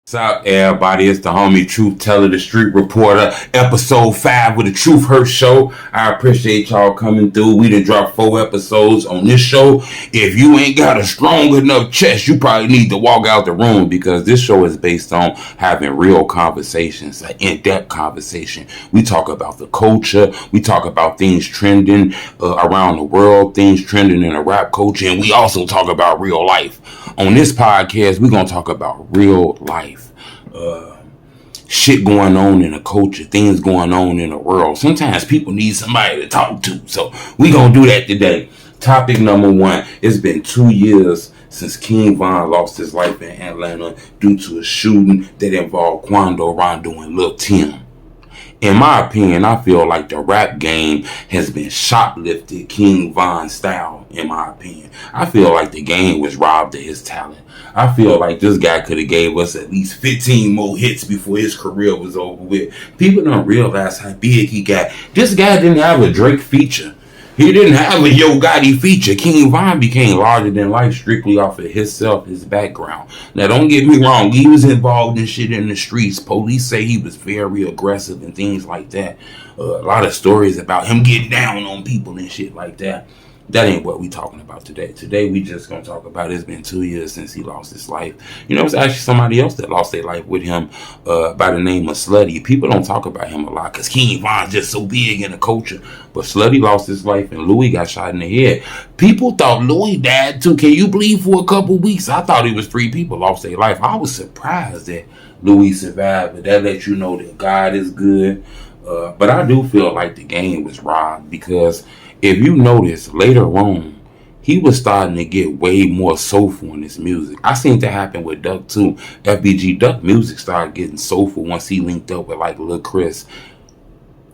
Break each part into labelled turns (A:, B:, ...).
A: What's up, everybody? It's the homie Truth Teller, the Street Reporter, episode 5 with the Truth Hurt Show. I appreciate y'all coming through. We done dropped 4 episodes on this show. If you ain't got a strong enough chest, you probably need to walk out the room, because this show is based on having real conversations, an in-depth conversation. We talk about the culture. We talk about things trending around the world, things trending in the rap culture, and we also talk about real life. On this podcast, we're going to talk about real life. Shit going on in the culture, things going on in the world. Sometimes people need somebody to talk to, so we gonna do that today. Topic number 1. It's been 2 years since King Von lost his life in Atlanta due to a shooting that involved Quando, Rondo, and Lil Tim. In my opinion, I feel like the rap game has been shoplifted King Von style, in my opinion. I feel like the game was robbed of his talent. I feel like this guy could have gave us at least 15 more hits before his career was over with. People don't realize how big he got. This guy didn't have a Drake feature. He didn't have a Yo Gotti feature. King Von became larger than life strictly off of himself, his background. Now, don't get me wrong. He was involved in shit in the streets. Police say he was very aggressive and things like that. A lot of stories about him getting down on people and shit like that. That ain't what we talking about today. Today, we just going to talk about it's been 2 years since he lost his life. You know, it's actually somebody else that lost their life with him by the name of Slutty. People don't talk about him a lot because King Von's just so big in the culture. But Slutty lost his life and Louis got shot in the head. People thought Louis died too. Can you believe for a couple weeks? I thought it was 3 people lost their life. I was surprised that Louis survived. But that lets you know that God is good. But I do feel like the game was robbed, because if you notice, later on, he was starting to get way more soulful in his music. I seen that happen with Duck too. FBG Duck music started getting soulful once he linked up with like Lil Chris.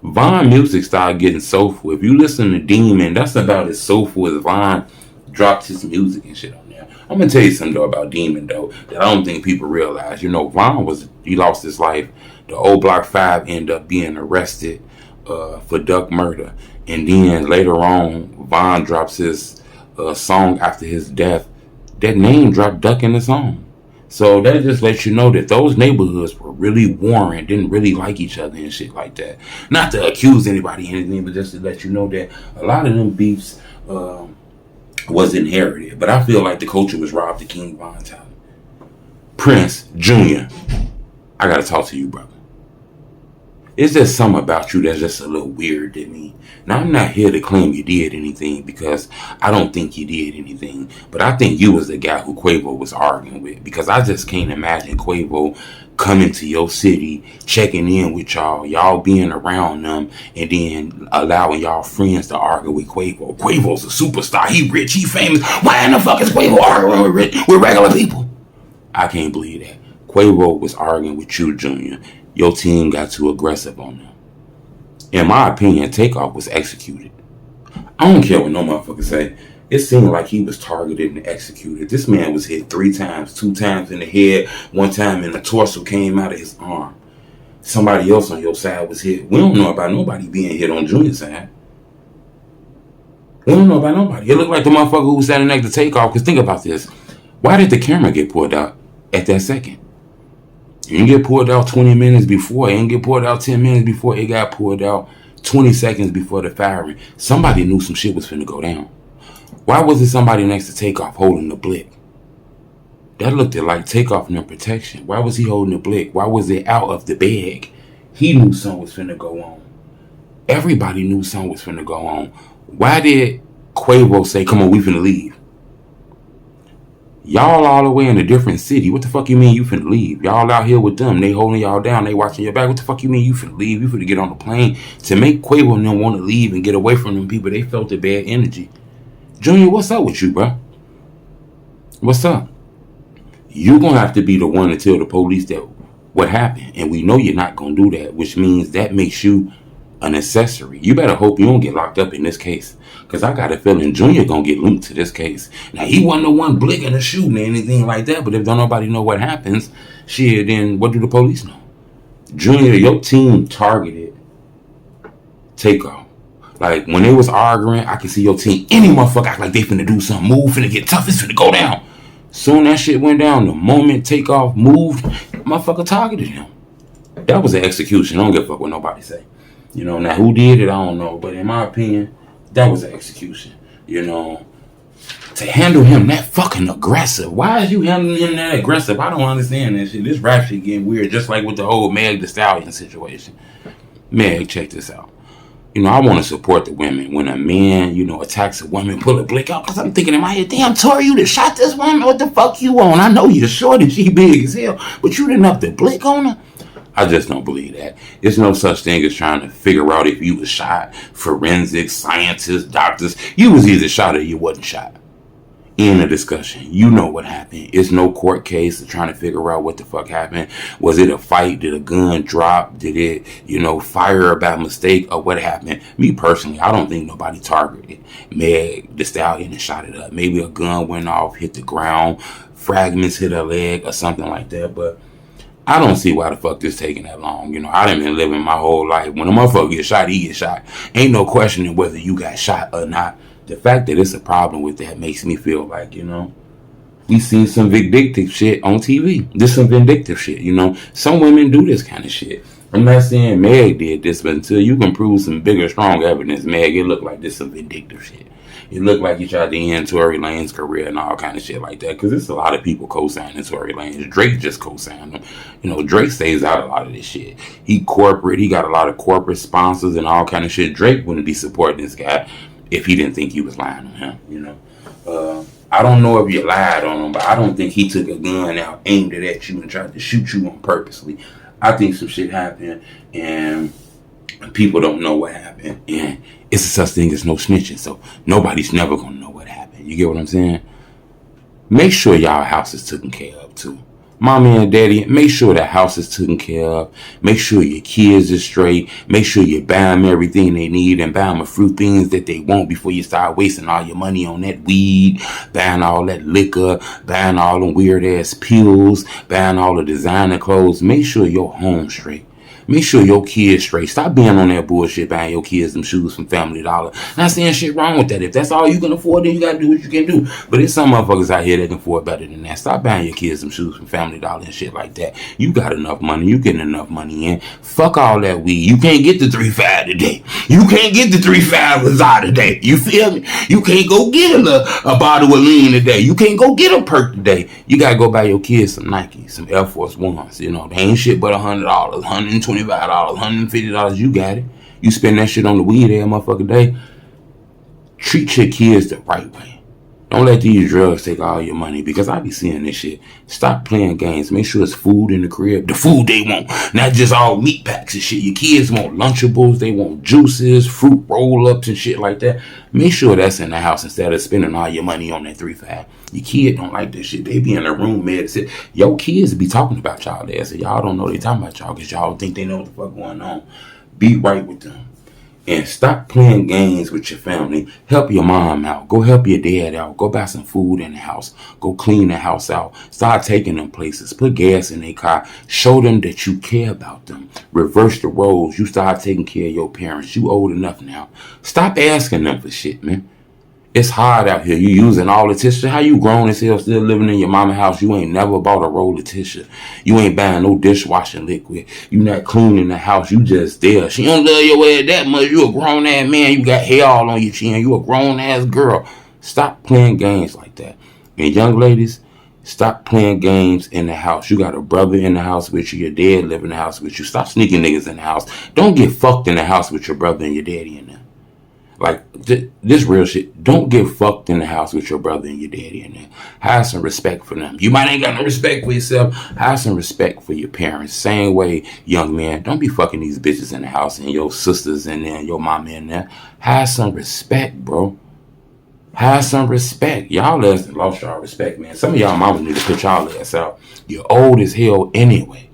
A: Von music started getting soulful. If you listen to Demon, that's about as soulful as Von dropped his music and shit on there. I'm gonna tell you something though about Demon though that I don't think people realize. You know, he lost his life. The old Block 5 ended up being arrested for Duck murder. And then later on, Von drops his song after his death. That name dropped Duck in the song. So that just lets you know that those neighborhoods were really warring, didn't really like each other and shit like that. Not to accuse anybody of anything, but just to let you know that a lot of them beefs was inherited. But I feel like the culture was robbed of King Von talent. Prince Jr., I got to talk to you, brother. It's just something about you that's just a little weird to me. Now, I'm not here to claim you did anything, because I don't think you did anything. But I think you was the guy who Quavo was arguing with, because I just can't imagine Quavo coming to your city, checking in with y'all being around them, and then allowing y'all friends to argue with Quavo. Quavo's a superstar. He rich. He famous. Why in the fuck is Quavo arguing with regular people? I can't believe that. Quavo was arguing with you, Junior. Your team got too aggressive on them. In my opinion, Takeoff was executed. I don't care what no motherfucker say. It seemed like he was targeted and executed. This man was hit 3 times, 2 times in the head, 1 time in the torso, came out of his arm. Somebody else on your side was hit. We don't know about nobody being hit on Junior's side. We don't know about nobody. It looked like the motherfucker who was standing next to Takeoff. Because think about this. Why did the camera get pulled out at that second? You didn't get pulled out 20 minutes before. It didn't get pulled out 10 minutes before. It got pulled out 20 seconds before the firing. Somebody knew some shit was finna go down. Why was it somebody next to Takeoff holding the blick? That looked like Takeoff no protection. Why was he holding the blick? Why was it out of the bag? He knew something was finna go on. Everybody knew something was finna go on. Why did Quavo say, come on, we finna leave? Y'all all the way in a different city. What the fuck you mean you finna leave? Y'all out here with them. They holding y'all down. They watching your back. What the fuck you mean you finna leave? You finna get on the plane. To make Quavo and them want to leave and get away from them people, they felt the bad energy. Junior, what's up with you, bro? What's up? You're going to have to be the one to tell the police that what happened. And we know you're not going to do that, which means that makes you an accessory. You better hope you don't get locked up in this case, because I got a feeling Junior gonna get linked to this case. Now, he wasn't the one blicking or shooting or anything like that, but if don't nobody know what happens, shit, then what do the police know? Junior, your team targeted Takeoff. Like, when they was arguing, I can see your team, any motherfucker act like they finna do something, move, finna get tough, it's finna go down. Soon that shit went down, the moment Takeoff moved, Motherfucker targeted him. That was an execution. I don't give a fuck what nobody say. You know, now who did it, I don't know. But in my opinion, that was an execution. You know, to handle him that fucking aggressive. Why is you handling him that aggressive? I don't understand that shit. This rap shit getting weird, just like with the whole Meg Thee Stallion situation. Meg, check this out. You know, I want to support the women. When a man, you know, attacks a woman, pull a blick out. Because I'm thinking in my head, damn, Tori, you done shot this woman? What the fuck you on? I know you're short and she big as hell, but you didn't have to blick on her? I just don't believe that. There's no such thing as trying to figure out if you was shot. Forensics, scientists, doctors. You was either shot or you wasn't shot. End of discussion. You know what happened. It's no court case of trying to figure out what the fuck happened. Was it a fight? Did a gun drop? Did it, you know, fire by mistake? Or what happened? Me personally, I don't think nobody targeted Meg Thee Stallion and shot it up. Maybe a gun went off, hit the ground, fragments hit her leg or something like that. But I don't see why the fuck this taking that long. You know, I done been living my whole life. When a motherfucker get shot, he get shot. Ain't no questioning whether you got shot or not. The fact that it's a problem with that makes me feel like, you know, we seen some vindictive shit on TV. This some vindictive shit, you know. Some women do this kind of shit. I'm not saying Meg did this, but until you can prove some bigger, strong evidence, Meg, it looked like this some vindictive shit. It looked like you tried to end Tory Lanez career and all kind of shit like that. Because there's a lot of people co-signing Tory Lanez. Drake just co-signed him. You know, Drake stays out a lot of this shit. He corporate. He got a lot of corporate sponsors and all kind of shit. Drake wouldn't be supporting this guy if he didn't think you was lying on him, you know. I don't know if you lied on him, but I don't think he took a gun out, aimed it at you, and tried to shoot you on purposely. I think some shit happened, and people don't know what happened. And it's a such thing as no snitching, so nobody's never going to know what happened. You get what I'm saying? Make sure y'all house is taken care of, too. Mommy and daddy, make sure the house is taken care of. Make sure your kids are straight. Make sure you buy them everything they need and buy them a few things that they want before you start wasting all your money on that weed, buying all that liquor, buying all them weird ass pills, buying all the designer clothes. Make sure your home's straight. Make sure your kids straight. Stop being on that bullshit buying your kids some shoes from Family Dollar. Not saying shit wrong with that. If that's all you can afford, then you gotta do what you can do. But there's some motherfuckers out here that can afford better than that. Stop buying your kids some shoes from Family Dollar and shit like that. You got enough money. You getting enough money in. Fuck all that weed. You can't get the 3.5 today. You can't get the 3.5 Lazada today. You feel me? You can't go get a bottle of lean today. You can't go get a perk today. You gotta go buy your kids some Nike, some Air Force Ones. You know, they ain't shit but $100, $125, $150. You got it. You spend that shit on the weed every motherfucking day. Treat your kids the right way. Don't let these drugs take all your money, because I be seeing this shit. Stop playing games. Make sure it's food in the crib. The food they want. Not just all meat packs and shit. Your kids want Lunchables. They want juices, fruit roll-ups and shit like that. Make sure that's in the house instead of spending all your money on that 3.5. Your kid don't like this shit. They be in the room mad and sit. Your kids be talking about y'all there. So y'all don't know they talking about y'all because y'all think they know what the fuck going on. Be right with them. And stop playing games with your family. Help your mom out. Go help your dad out. Go buy some food in the house. Go clean the house out. Start taking them places. Put gas in their car. Show them that you care about them. Reverse the roles. You start taking care of your parents. You old enough now. Stop asking them for shit, man. It's hard out here. You using all the tissue. How you grown as hell still living in your mama house? You ain't never bought a roll of tissue. You ain't buying no dishwashing liquid. You not cleaning the house. You just there. She don't love your ass that much. You a grown ass man. You got hair all on your chin. You a grown ass girl. Stop playing games like that. And young ladies, stop playing games in the house. You got a brother in the house with you. Your dad live in the house with you. Stop sneaking niggas in the house. Don't get fucked in the house with your brother and your daddy in there. Like, this real shit. Don't get fucked in the house with your brother and your daddy in there. Have some respect for them. You might ain't got no respect for yourself. Have some respect for your parents. Same way, young man. Don't be fucking these bitches in the house and your sisters in there and your mama in there. Have some respect, bro. Have some respect. Y'all ass lost y'all respect, man. Some of y'all mamas need to put y'all ass out. You're old as hell anyway.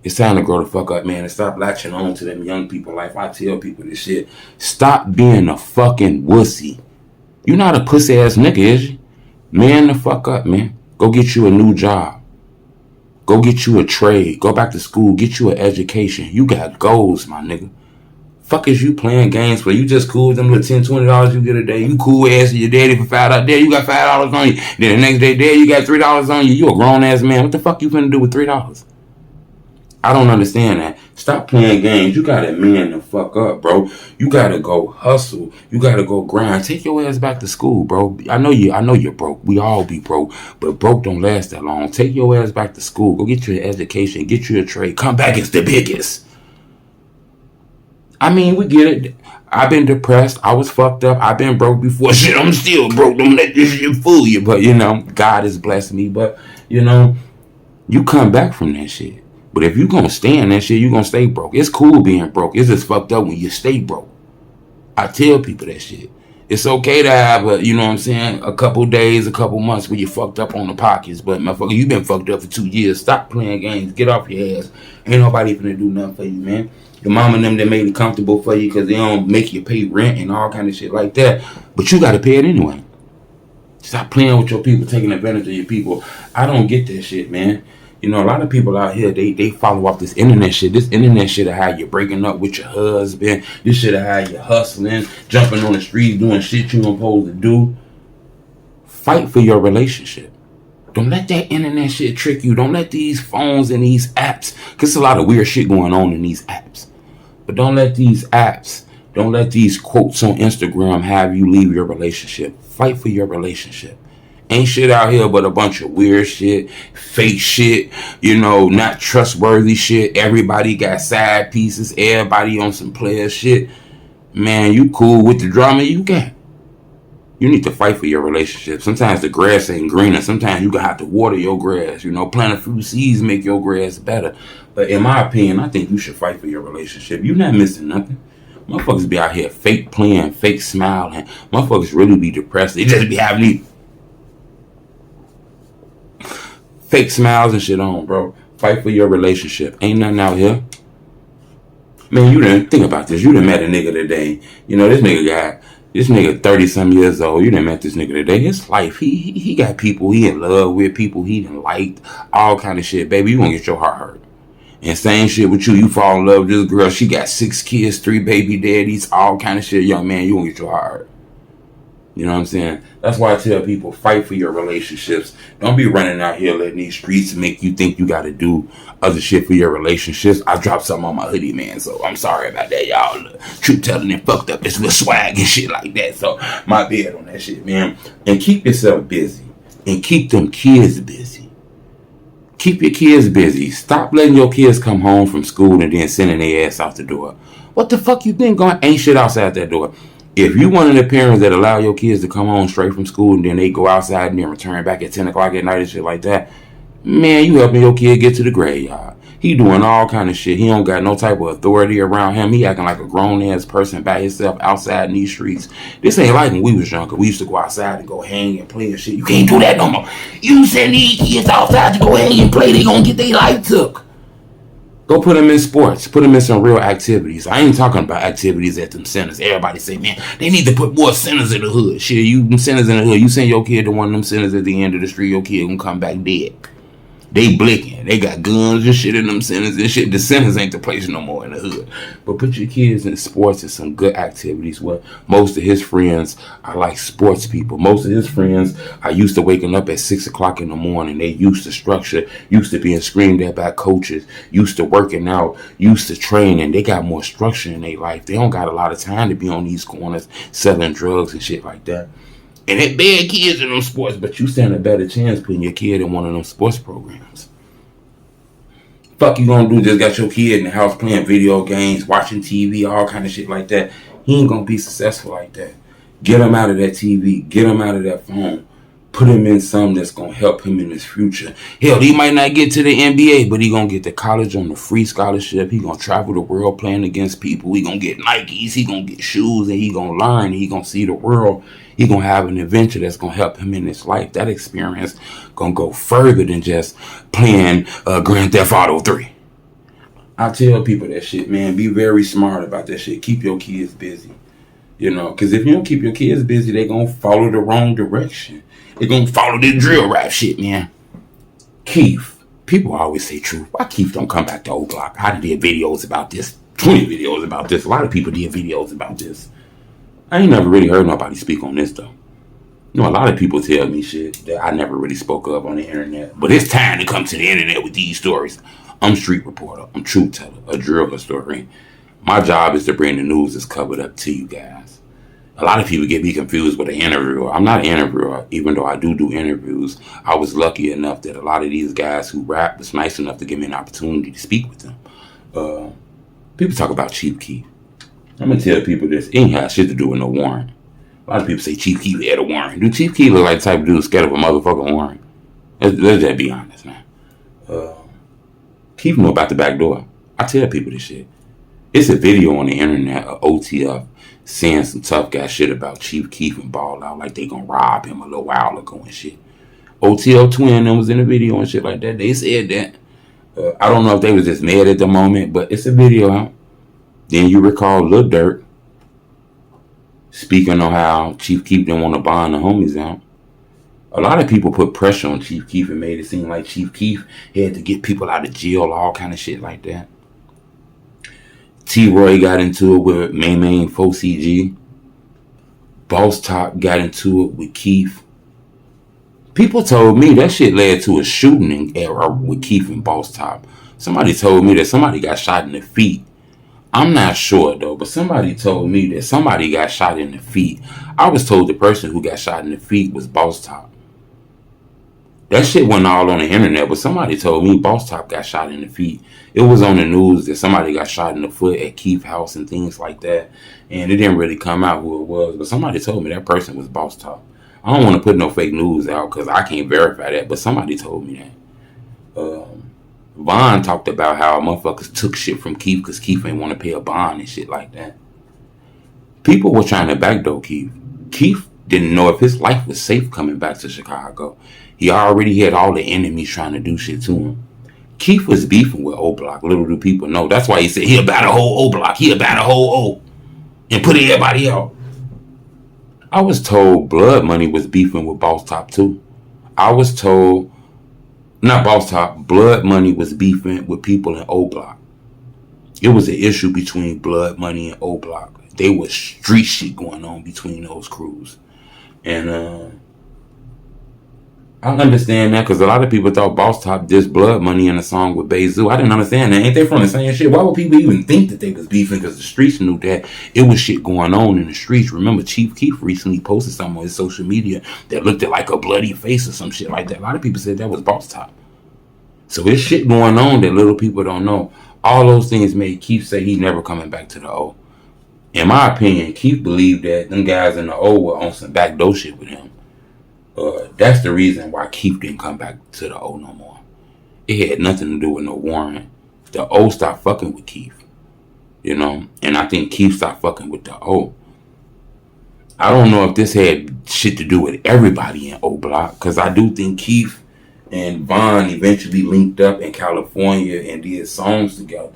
A: It's time to grow the fuck up, man, and stop latching on to them young people life. I tell people this shit. Stop being a fucking wussy. You not a pussy ass nigga, is you? Man the fuck up, man. Go get you a new job. Go get you a trade. Go back to school. Get you an education. You got goals, my nigga. Fuck is you playing games for? You just cool with them little $10, $20 you get a day. You cool asking your daddy for $5. There, you got $5 on you. Then the next day, there, you got $3 on you. You a grown ass man. What the fuck you finna do with $3? I don't understand that. Stop playing games. You gotta man the fuck up, bro. You gotta go hustle. You gotta go grind. Take your ass back to school, bro. I know you're broke. We all be broke. But broke don't last that long. Take your ass back to school. Go get your education. Get you a trade. Come back as the biggest. I mean, we get it. I've been depressed. I was fucked up. I've been broke before. Shit, I'm still broke. Don't let this shit fool you. But, God has blessed me. But, you come back from that shit. But if you gonna stay in that shit, you gonna stay broke. It's cool being broke. It's just fucked up when you stay broke. I tell people that shit. It's okay to have a couple days, a couple months where you fucked up on the pockets. But motherfucker, you been fucked up for 2 years. Stop playing games. Get off your ass. Ain't nobody finna do nothing for you, man. The mom and them that made it comfortable for you because they don't make you pay rent and all kind of shit like that. But you gotta pay it anyway. Stop playing with your people, taking advantage of your people. I don't get that shit, man. A lot of people out here, they follow up this internet shit. This internet shit of how you're breaking up with your husband. This shit of how you're hustling, jumping on the street, doing shit you supposed to do. Fight for your relationship. Don't let that internet shit trick you. Don't let these phones and these apps, because there's a lot of weird shit going on in these apps. But don't let these apps, don't let these quotes on Instagram have you leave your relationship. Fight for your relationship. Ain't shit out here but a bunch of weird shit, fake shit, not trustworthy shit. Everybody got side pieces. Everybody on some player shit. Man, you cool with the drama you got. You need to fight for your relationship. Sometimes the grass ain't greener. Sometimes you gonna have to water your grass. Plant a few seeds make your grass better. But in my opinion, I think you should fight for your relationship. You're not missing nothing. Motherfuckers be out here fake playing, fake smiling. Motherfuckers really be depressed. They just be having these fake smiles and shit on, bro. Fight for your relationship. Ain't nothing out here. Man, you didn't think about this. You done met a nigga today. This nigga 30 some years old. You done met this nigga today. His life, he got people he in love with, people he done liked, all kind of shit. Baby, you gonna get your heart hurt. And same shit with you. You fall in love with this girl. She got 6 kids, 3 baby daddies, all kind of shit. Young man, you gonna get your heart hurt. You know what I'm saying? That's why I tell people, fight for your relationships. Don't be running out here letting these streets make you think you got to do other shit for your relationships. I dropped something on my hoodie, man, so I'm sorry about that, y'all. Truth telling and fucked up. It's with swag and shit like that, so my bad on that shit, man. And keep yourself busy. And keep them kids busy. Keep your kids busy. Stop letting your kids come home from school and then sending their ass out the door. What the fuck you think going? Ain't shit outside that door. If you one of the parents that allow your kids to come home straight from school and then they go outside and then return back at 10 o'clock at night and shit like that, man, you helping your kid get to the graveyard. He doing all kind of shit. He don't got no type of authority around him. He acting like a grown-ass person by himself outside in these streets. This ain't like when we was younger. We used to go outside and go hang and play and shit. You can't do that no more. You send these kids outside to go hang and play, they gonna get their life took. Go put them in sports. Put them in some real activities. I ain't talking about activities at them centers. Everybody say, man, they need to put more centers in the hood. Shit, them centers in the hood. You send your kid to one of them centers at the end of the street, your kid gonna come back dead. They blinking. They got guns and shit in them centers and shit. The centers ain't the place no more in the hood. But put your kids in sports and some good activities where most of his friends are like sports people. Most of his friends are used to waking up at 6 o'clock in the morning. They used to structure, used to being screamed at by coaches, used to working out, used to training. They got more structure in their life. They don't got a lot of time to be on these corners selling drugs and shit like that. And it bad kids in them sports, but you stand a better chance putting your kid in one of them sports programs. Fuck you gonna do? Just got your kid in the house playing video games, watching TV, all kind of shit like that. He ain't gonna be successful like that. Get him out of that TV. Get him out of that phone. Put him in something that's gonna help him in his future. Hell, he might not get to the NBA, but he gonna get to college on a free scholarship. He gonna travel the world playing against people. He gonna get Nikes. He gonna get shoes, and he gonna learn. He gonna see the world. He gonna have an adventure that's gonna help him in his life. That experience gonna go further than just playing Grand Theft Auto 3. I tell people that shit, man. Be very smart about that shit. Keep your kids busy. Because if you don't keep your kids busy, they gonna follow the wrong direction. They gonna follow the drill rap shit, man. Keef. People always say truth. Why Keef don't come back to old block? I did videos about this. 20 videos about this. A lot of people did videos about this. I ain't never really heard nobody speak on this, though. A lot of people tell me shit that I never really spoke of on the internet. But it's time to come to the internet with these stories. I'm street reporter. I'm truth teller, a drill historian. My job is to bring the news that's covered up to you guys. A lot of people get me confused with an interviewer. I'm not an interviewer, even though I do interviews. I was lucky enough that a lot of these guys who rap was nice enough to give me an opportunity to speak with them. People talk about ChiefKeef. I'm going to tell people this. It ain't had shit to do with no warrant. A lot of people say ChiefKeef had a warrant. Do ChiefKeef look like the type of dude scared of a motherfucking warrant? Let's just be honest, man. Keef know about the back door. I tell people this shit. It's a video on the internet of OTF saying some tough guy shit about ChiefKeef and Ball Out like they gonna rob him a little while ago and shit. OTL Twin them was in the video and shit like that. They said that. I don't know if they was just mad at the moment, but it's a video out. Then you recall Lil Durk speaking on how ChiefKeef didn't want to bond the homies out. A lot of people put pressure on ChiefKeef and made it seem like ChiefKeef had to get people out of jail, all kind of shit like that. T-Roy got into it with Main 4CG. Boss Top got into it with Keef. People told me that shit led to a shooting with Keef and Boss Top. Somebody told me that somebody got shot in the feet. I'm not sure though, but somebody told me that somebody got shot in the feet. I was told the person who got shot in the feet was Boss Top. That shit went all on the internet, but somebody told me Boss Top got shot in the feet. It was on the news that somebody got shot in the foot at Keef house and things like that. And it didn't really come out who it was, but somebody told me that person was Boss Top. I don't want to put no fake news out because I can't verify that, but somebody told me that. Von talked about how motherfuckers took shit from Keef because Keef ain't want to pay a bond and shit like that. People were trying to backdoor Keef. Keef didn't know if his life was safe coming back to Chicago. He already had all the enemies trying to do shit to him. Keef was beefing with O Block. Little do people know. That's why he said he'll bat a whole O Block. He'll bat a whole O and put everybody out. I was told Blood Money was beefing with Boss Top too. I was told, not Boss Top, Blood Money was beefing with people in O Block. It was an issue between Blood Money and O Block. There was street shit going on between those crews. And I understand that because a lot of people thought Boss Top dissed Blood Money in a song with Bezu. I didn't understand that. Ain't they from the same shit? Why would people even think that they was beefing? Because the streets knew that it was shit going on in the streets. Remember, ChiefKeef recently posted something on his social media that looked like a bloody face or some shit like that. A lot of people said that was Boss Top. So there's shit going on that little people don't know. All those things made Keef say he never coming back to the O. In my opinion, Keef believed that them guys in the O were on some backdoor shit with him. That's the reason why Keef didn't come back to the O no more. It had nothing to do with no warrant. The O stopped fucking with Keef. You know? And I think Keef stopped fucking with the O. I don't know if this had shit to do with everybody in O Block, because I do think Keef and Von eventually linked up in California and did songs together.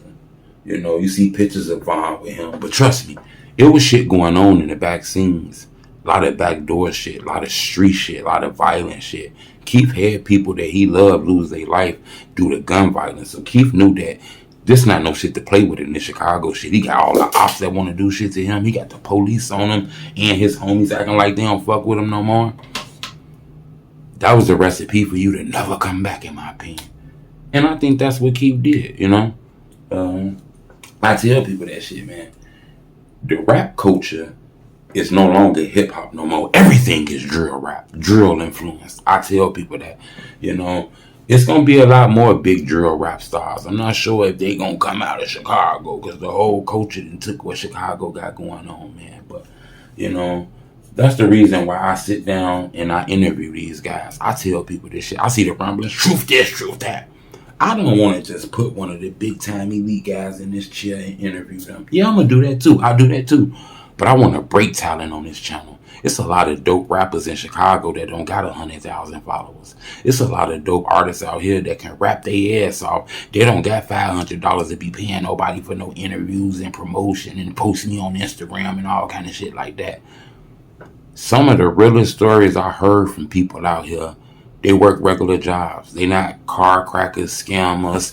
A: You know, you see pictures of Von with him. But trust me, it was shit going on in the back scenes. A lot of backdoor shit, a lot of street shit, a lot of violent shit. Keef had people that he loved lose their life due to gun violence. So Keef knew that this not no shit to play with in the Chicago shit. He got all the ops that want to do shit to him. He got the police on him and his homies acting like they don't fuck with him no more. That was the recipe for you to never come back, in my opinion. And I think that's what Keef did, you know? I tell people that shit, man. The rap culture is no longer hip-hop no more. Everything is drill rap, drill influence. I tell people that, you know, it's going to be a lot more big drill rap stars. I'm not sure if they going to come out of Chicago because the whole culture took what Chicago got going on, man. But, you know, that's the reason why I sit down and I interview these guys. I tell people this shit. I see the rumblings, truth this, truth that. I don't want to just put one of the big-time elite guys in this chair and interview them. Yeah, I'm going to do that too. I'll do that too. But I want to break talent on this channel. It's a lot of dope rappers in Chicago that don't got 100,000 followers. It's a lot of dope artists out here that can rap their ass off. They don't got $500 to be paying nobody for no interviews and promotion and posting me on Instagram and all kind of shit like that. Some of the realest stories I heard from people out here, they work regular jobs. They not car crackers, scammers,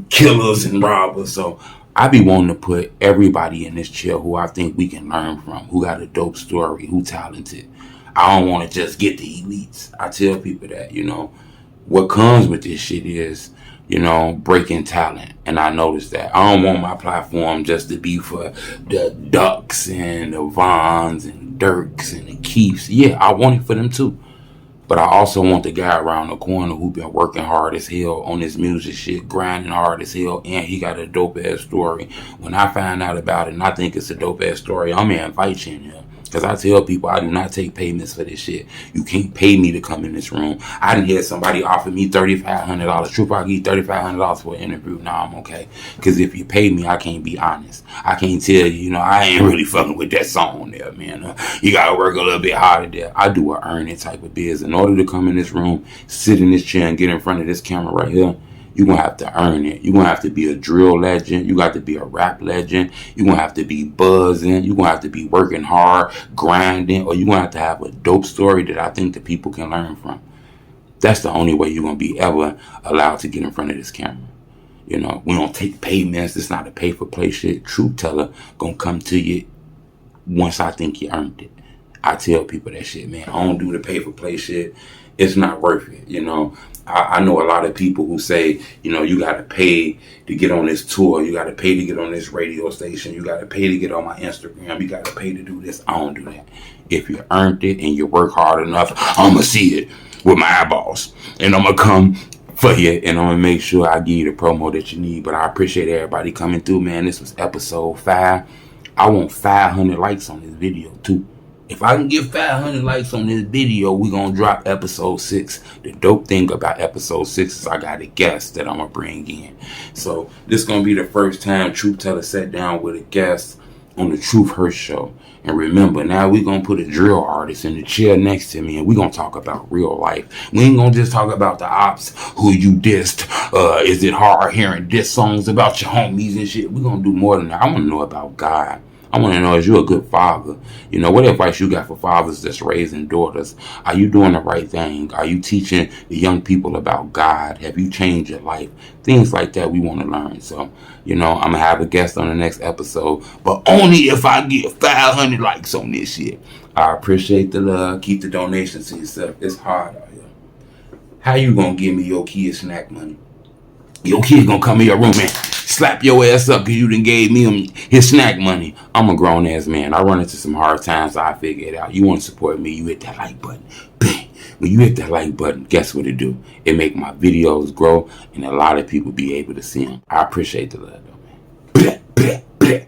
A: killers, and robbers. So I be wanting to put everybody in this chair who I think we can learn from, who got a dope story, who talented. I don't want to just get the elites. I tell people that, you know, what comes with this shit is, breaking talent. And I noticed that. I don't want my platform just to be for the Ducks and the Vons and Dirks and the Keefs. Yeah, I want it for them too. But I also want the guy around the corner who been working hard as hell on this music shit, grinding hard as hell, and he got a dope ass story. When I find out about it and I think it's a dope ass story, I'm gonna invite you in here. Because I tell people I do not take payments for this shit. You can't pay me to come in this room. I didn't hear somebody offer me $3,500. Truth, I'll give you $3,500 for an interview. Nah, I'm okay. Because if you pay me, I can't be honest. I can't tell you, I ain't really fucking with that song there, man. You got to work a little bit harder there. I do a earn it type of biz. In order to come in this room, sit in this chair and get in front of this camera right here, you're going to have to earn it. You're going to have to be a drill legend. You got to be a rap legend. You're going to have to be buzzing. You're going to have to be working hard, grinding, or you're going to have a dope story that I think that people can learn from. That's the only way you're going to be ever allowed to get in front of this camera. We don't take payments. It's not a pay-for-play shit. Truth teller going to come to you once I think you earned it. I tell people that shit, man. I don't do the pay-for-play shit. It's not worth it, I know a lot of people who say, you got to pay to get on this tour. You got to pay to get on this radio station. You got to pay to get on my Instagram. You got to pay to do this. I don't do that. If you earned it and you work hard enough, I'm going to see it with my eyeballs. And I'm going to come for you. And I'm going to make sure I give you the promo that you need. But I appreciate everybody coming through, man. This was episode 5. I want 500 likes on this video, too. If I can get 500 likes on this video, we're going to drop episode 6. The dope thing about episode 6 is I got a guest that I'm going to bring in. So this is going to be the first time Truth Teller sat down with a guest on the Truth Hurts show. And remember, now we're going to put a drill artist in the chair next to me and we're going to talk about real life. We ain't going to just talk about the ops, who you dissed. Is it hard hearing diss songs about your homies and shit? We're going to do more than that. I want to know about God. I want to know, is you a good father? What advice you got for fathers that's raising daughters? Are you doing the right thing? Are you teaching the young people about God? Have you changed your life? Things like that we want to learn. So, I'm going to have a guest on the next episode, but only if I get 500 likes on this shit. I appreciate the love. Keep the donations to yourself. It's hard out here. How you going to give me your kid snack money? Your kid going to come in your room and slap your ass up because you done gave me his snack money. I'm a grown ass man. I run into some hard times, so I figure it out. You want to support me, you hit that like button. Bang. When you hit that like button, guess what it do? It make my videos grow and a lot of people be able to see them. I appreciate the love though, man. Bleh, bleh, bleh.